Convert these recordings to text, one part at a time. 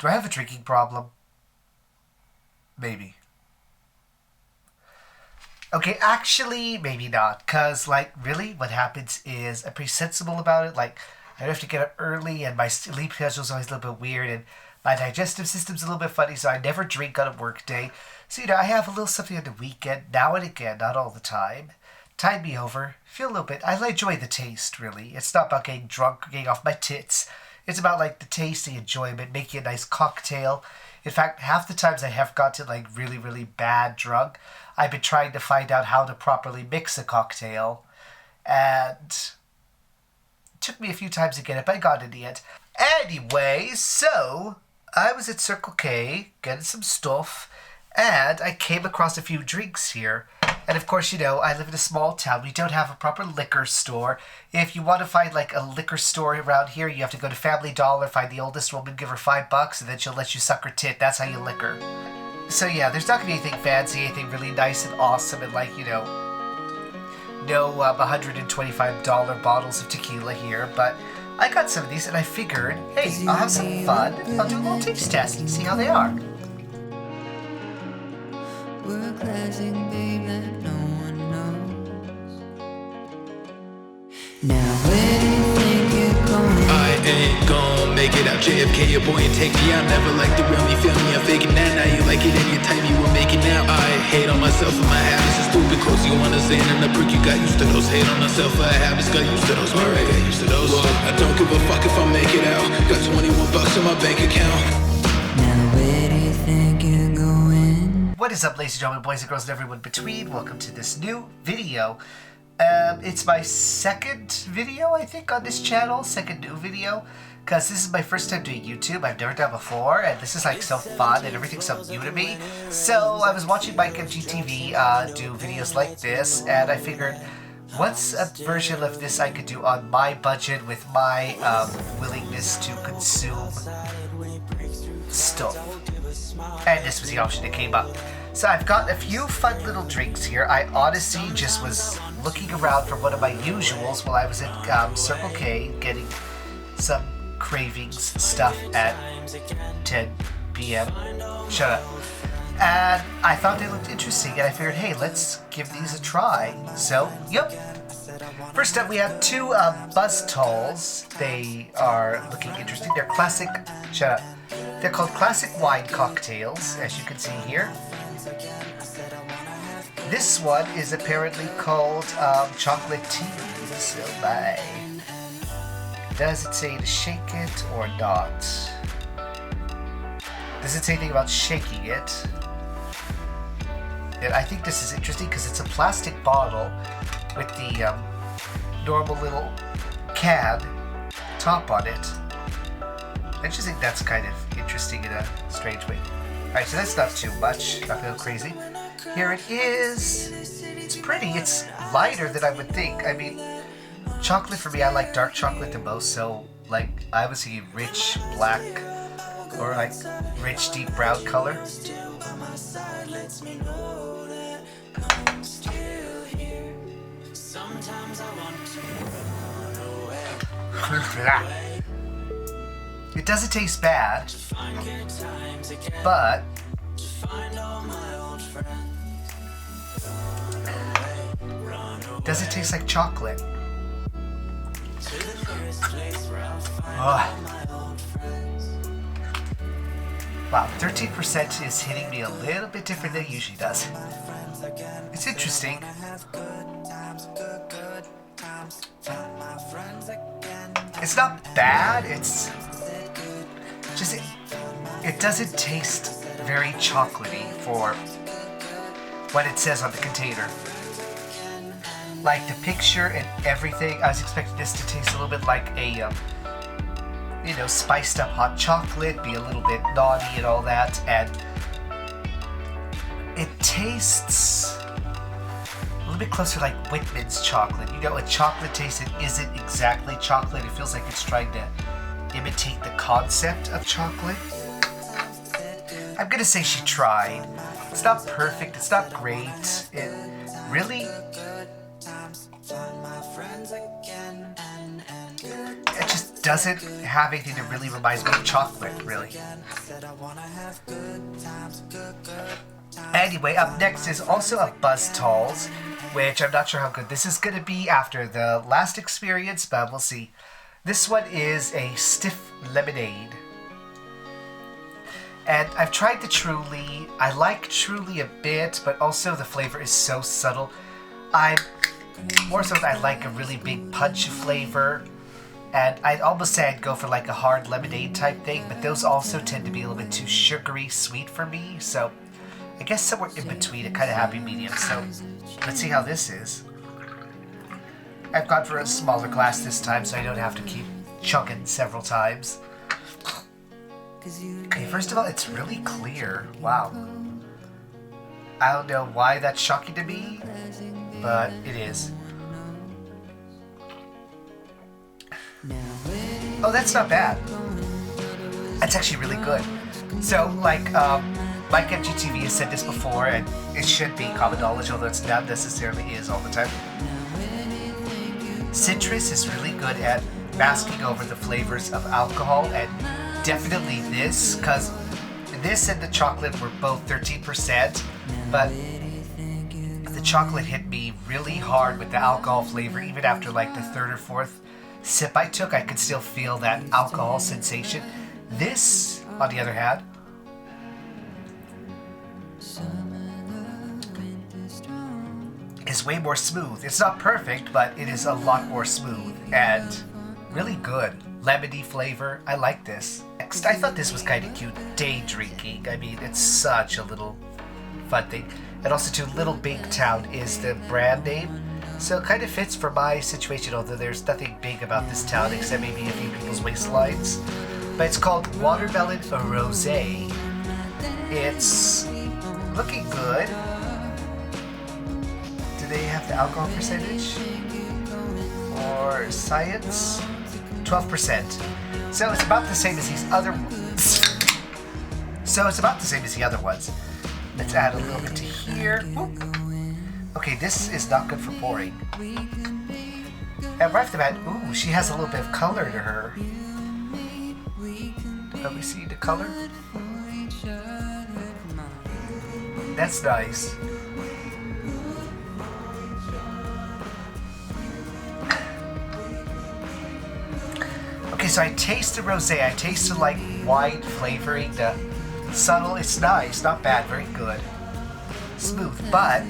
Do I have a drinking problem? Maybe. Okay, actually, maybe not. Because, like, really, what happens is I'm pretty sensible about it. Like, I have to get up early, and my sleep schedule's always a little bit weird, and my digestive system's a little bit funny, so I never drink on a work day. So, I have a little something on the weekend, now and again, not all the time. Tide me over. Feel a little bit. I enjoy the taste, really. It's not about getting drunk or getting off my tits. It's about, like, the taste, the enjoyment, making a nice cocktail. In fact, half the times I have gotten, like, really, really bad drunk, I've been trying to find out how to properly mix a cocktail. And it took me a few times to get it, but I got it in the end. Anyway, so I was at Circle K getting some stuff, and I came across a few drinks here. And of course, I live in a small town. We don't have a proper liquor store. If you want to find, like, a liquor store around here, you have to go to Family Dollar, find the oldest woman, give her $5, and then she'll let you suck her tit. That's how you liquor. So yeah, there's not going to be anything fancy, anything really nice and awesome, and, like, no $125 bottles of tequila here. But I got some of these, and I figured, hey, I'll have some fun. I'll do a little taste test and see how they are. We're a classic, babe, that no one knows. Now where do you think you're going? I ain't gon' make it out JFK, your boy, and take me out. Never liked the real me, feel me, I'm faking that. Now you like it and you type me, we'll make it now. I hate on myself and my habits, it's stupid close. You understand and the prick, you got used to those. Hate on myself for habits, got used to those. Alright, got used to those. Whoa, I don't give a fuck if I make it out. Got 21 bucks in my bank account. Now where do you think you're going? What is up, ladies and gentlemen, boys and girls, and everyone between? Welcome to this new video. It's my second video, I think, on this channel. Second new video. Because this is my first time doing YouTube. I've never done before. And this is, like, so fun and everything's so new to me. So I was watching Mike MGTV do videos like this. And I figured, what's a version of this I could do on my budget with my willingness to consume stuff? And this was the option that came up. So I've got a few fun little drinks here. I honestly just was looking around for one of my usuals while I was at Circle K getting some cravings stuff at 10 p.m. Shut up. And I thought they looked interesting, and I figured, hey, let's give these a try. So, yep. First up, we have two Buzz Tolls. They are looking interesting. They're classic. Shut up. They're called classic wine cocktails, as you can see here. This one is apparently called chocolate tea. So bye. Does it say to shake it or not? Does it say anything about shaking it? And I think this is interesting because it's a plastic bottle with the normal little can top on it. I just think that's kind of interesting in a strange way. Alright, so that's not too much. Not gonna go crazy. Here it is. It's pretty. It's lighter than I would think. I mean, chocolate for me, I like dark chocolate the most. So, like, I was thinking rich black or like rich deep brown color. It doesn't taste bad, but does it taste like chocolate? Oh. Wow, 13% is hitting me a little bit different than it usually does. It's interesting. It's not bad, it's just, it doesn't taste very chocolatey for what it says on the container. Like the picture and everything, I was expecting this to taste a little bit like a, spiced up hot chocolate, be a little bit naughty and all that, and it tastes a little bit closer like Whitman's chocolate. A chocolate taste that isn't exactly chocolate. It feels like it's trying to imitate the concept of chocolate. I'm gonna say she tried. It's not perfect, it's not great. It really, it just doesn't have anything that really reminds me of chocolate, really. Anyway, up next is also a Buzz Talls, which I'm not sure how good this is going to be after the last experience, but we'll see. This one is a stiff lemonade. And I've tried the Truly. I like Truly a bit, but also the flavor is so subtle. I like a really big punch flavor. And I'd almost say I'd go for like a hard lemonade type thing, but those also tend to be a little bit too sugary sweet for me. So I guess somewhere in between, a kind of happy medium. So let's see how this is. I've gone for a smaller glass this time, so I don't have to keep chugging several times. Okay, first of all, it's really clear. Wow. I don't know why that's shocking to me, but it is. Oh, that's not bad. That's actually really good. So, like, Mike MGTV has said this before, and it should be common knowledge, although it's not necessarily is all the time. Citrus is really good at masking over the flavors of alcohol, and definitely this, because this and the chocolate were both 13%, but the chocolate hit me really hard with the alcohol flavor. Even after like the third or fourth sip I took, I could still feel that alcohol sensation. This, on the other hand, is way more smooth. It's not perfect, but it is a lot more smooth and really good. Lemony flavor. I like this. Next, I thought this was kind of cute. Day drinking. I mean, it's such a little fun thing. And also, too, Little Big Town is the brand name. So it kind of fits for my situation, although there's nothing big about this town except maybe a few people's waistlines. But it's called Watermelon Rosé. It's looking good. Do they have the alcohol percentage? Or science? 12%. So it's about the same as these other ones. Let's add a little bit to here. Whoop. Okay, this is not good for pouring. And right off the bat, ooh, she has a little bit of color to her. Let me see the color. That's nice. Okay, so I taste the rosé. I taste the like wine flavoring, the subtle. It's nice, not bad, very good, smooth. But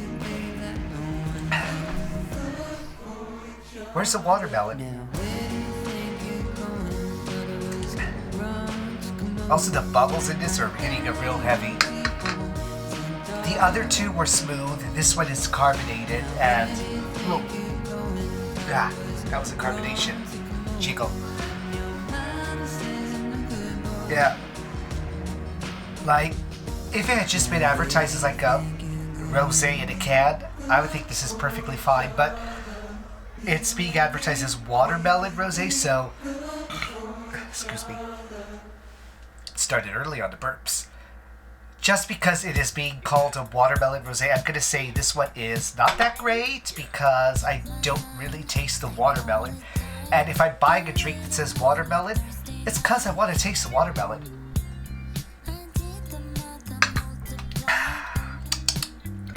where's the watermelon? Also, the bubbles in this are hitting a real heavy. The other two were smooth. This one is carbonated, and that was a carbonation jiggle. Yeah. Like, if it had just been advertised as like a rosé in a can, I would think this is perfectly fine. But it's being advertised as watermelon rosé, so excuse me. Started early on the burps. Just because it is being called a watermelon rosé, I'm gonna say this one is not that great because I don't really taste the watermelon. And if I'm buying a drink that says watermelon, it's because I want to taste the watermelon.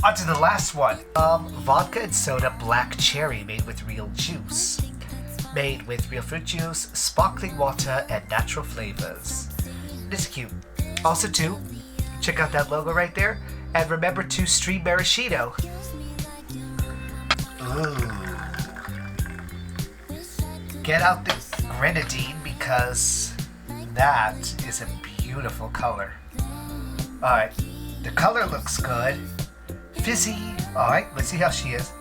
On to the last one. Vodka and soda black cherry made with real juice. Made with real fruit juice, sparkling water, and natural flavors. This is cute. Also, too, check out that logo right there. And remember to stream maraschino. Ooh. Get out the grenadine because that is a beautiful color. Alright, the color looks good. Fizzy. Alright, let's see how she is.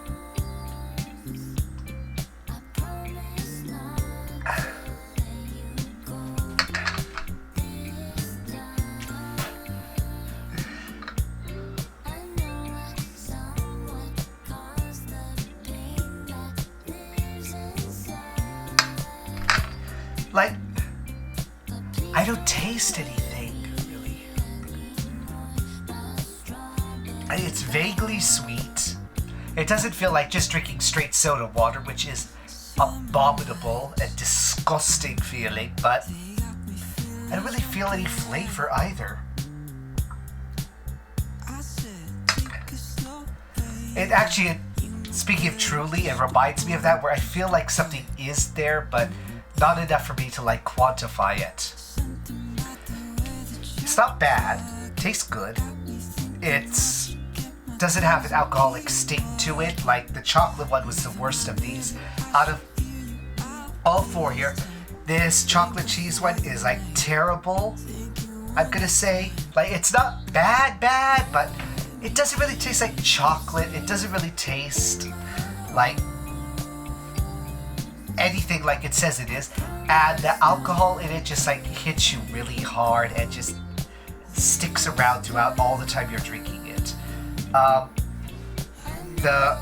Like, I don't taste anything, really. It's vaguely sweet. It doesn't feel like just drinking straight soda water, which is abominable and disgusting. disgusting feeling, but I don't really feel any flavor either. It actually, speaking of truly, it reminds me of that, where I feel like something is there, but not enough for me to like quantify it. It's not bad. Tastes good. It's doesn't have an alcoholic sting to it. Like the chocolate one was the worst of these. Out of all four here, this chocolate cheese one is like terrible. I'm gonna say, like, it's not bad, but it doesn't really taste like chocolate. It doesn't really taste like anything like it says it is. And the alcohol in it just like hits you really hard and just sticks around throughout all the time you're drinking it. The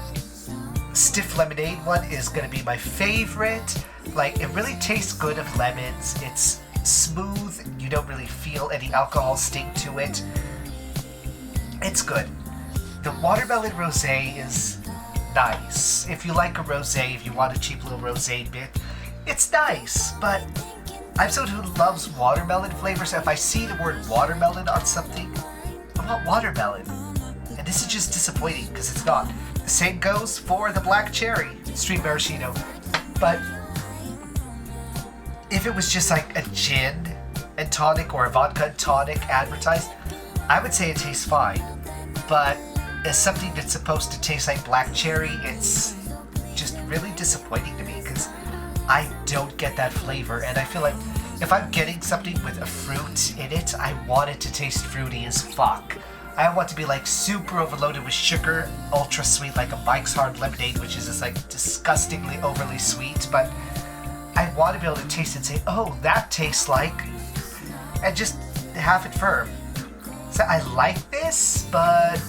stiff lemonade one is gonna be my favorite. Like, it really tastes good of lemons. It's smooth. You don't really feel any alcohol sting to it. It's good. The watermelon rosé is nice. If you like a rosé, if you want a cheap little rosé bit, it's nice. But I'm someone who loves watermelon flavor, so if I see the word watermelon on something, I want watermelon. And this is just disappointing because it's not. The same goes for the black cherry street maraschino. But if it was just like a gin and tonic or a vodka and tonic advertised, I would say it tastes fine. But as something that's supposed to taste like black cherry, it's just really disappointing to me because I don't get that flavor. And I feel like if I'm getting something with a fruit in it, I want it to taste fruity as fuck. I want to be like super overloaded with sugar, ultra sweet, like a Mike's Hard Lemonade, which is just like disgustingly overly sweet. But I want to be able to taste it and say, oh, that tastes like, and just have it firm. So I like this, but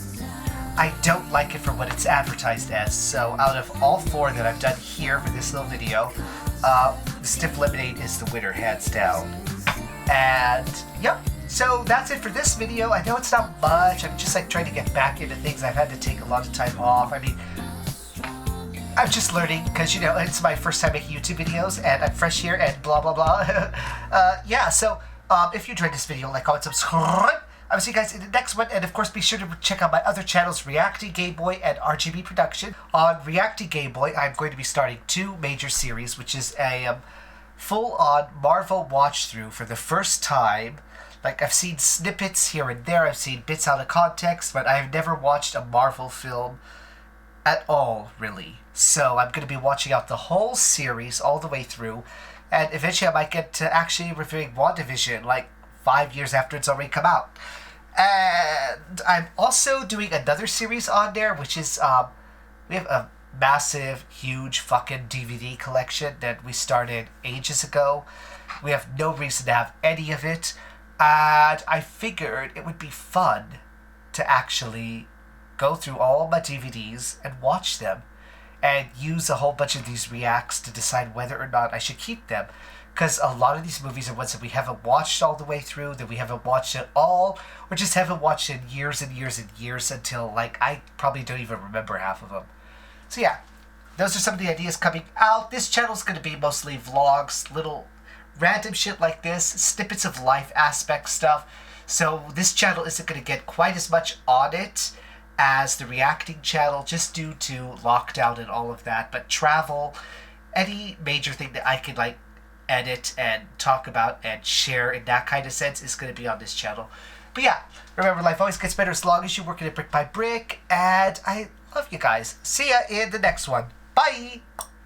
I don't like it for what it's advertised as. So out of all four that I've done here for this little video, the stiff lemonade is the winner, hands down. And yep, so that's it for this video. I know it's not much. I'm just like trying to get back into things. I've had to take a lot of time off. I mean, I'm just learning because, you know, it's my first time making YouTube videos and I'm fresh here and blah, blah, blah. Yeah, so if you enjoyed this video, like, comment, subscribe. I will see you guys in the next one. And of course, be sure to check out my other channels, RGB and RGB Productions. On RGB, I'm going to be starting 2 major series, which is a full-on Marvel watch-through for the first time. Like, I've seen snippets here and there. I've seen bits out of context, but I've never watched a Marvel film at all, really. So I'm going to be watching out the whole series all the way through. And eventually I might get to actually reviewing WandaVision, like 5 years after it's already come out. And I'm also doing another series on there, which is, we have a massive, huge fucking DVD collection that we started ages ago. We have no reason to have any of it. And I figured it would be fun to actually go through all my DVDs and watch them and use a whole bunch of these reacts to decide whether or not I should keep them. Because a lot of these movies are ones that we haven't watched all the way through, that we haven't watched at all, or just haven't watched in years and years and years until, like, I probably don't even remember half of them. So yeah, those are some of the ideas coming out. This channel is going to be mostly vlogs, little random shit like this, snippets of life aspect stuff. So this channel isn't going to get quite as much on it as the reacting channel, just due to lockdown and all of that. But travel, any major thing that I can, like, edit and talk about and share in that kind of sense is going to be on this channel. But yeah, remember, life always gets better as long as you're working it brick by brick, and I love you guys. See ya in the next one. Bye!